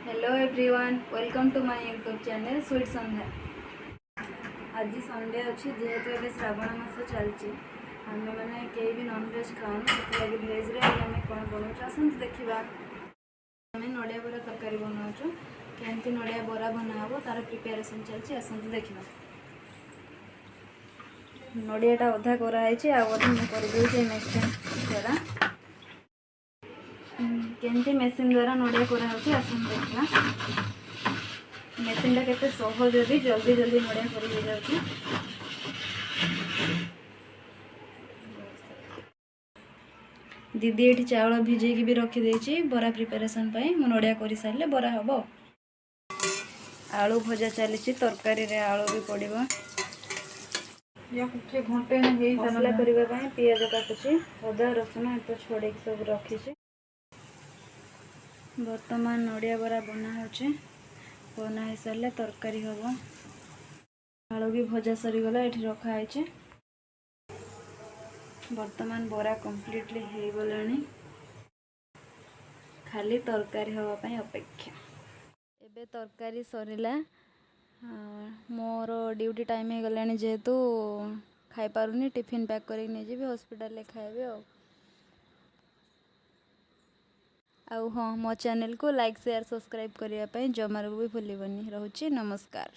Hello everyone, welcome to my YouTube channel sweet Sandhya. आज Sunday अच्छी जेहेतु ये श्रावण मास चलती आम मैंने कहीं भी नॉनवेज खाऊँ से भेज्रे आम कौन बनाऊँ आसत देखा। आम नड़िया बरा तरकारी बनाऊँ केमती नड़िया बरा बनाब तार प्रिपेरेसन चलती आसत देखा। नड़ियाटा अधा कराई आधा मुझे मेसीन द्वारा केमती मेसीन द्वारा नड़िया कराई आसन देखा। मेसीनटा केते सहज भी जल्दी जल्दी नड़िया कर जाऊँ। दीदी ये चाउल भिजेकी भी रखीदे बरा प्रिपेरेसन मु नड़िया कर सारे बरा हम। आलू भजा चली तरकारी आलू भी पड़ो मसला करने पियाज काटुची अदा रसुण ए छड़े सब रखी। बर्तमान नड़िया बरा बना हो सारे तरकारी हम। आलू भी भजा सरीगला ये रखाई। बर्तमान बरा कम्प्लीटली हो गलानी खाली तरकारी हाँवाई अपेक्षा। एबे तरकारी सरीला मोर ड्यूटी टाइम हो गलानी जेहेतु खाई पारुनी टिफिन पैक करके नहीं जी हॉस्पिटल खाइबे। हाँ, मो चैनल को लाइक शेयर सब्सक्राइब करने जमार भी भूलबनी। रोचे नमस्कार।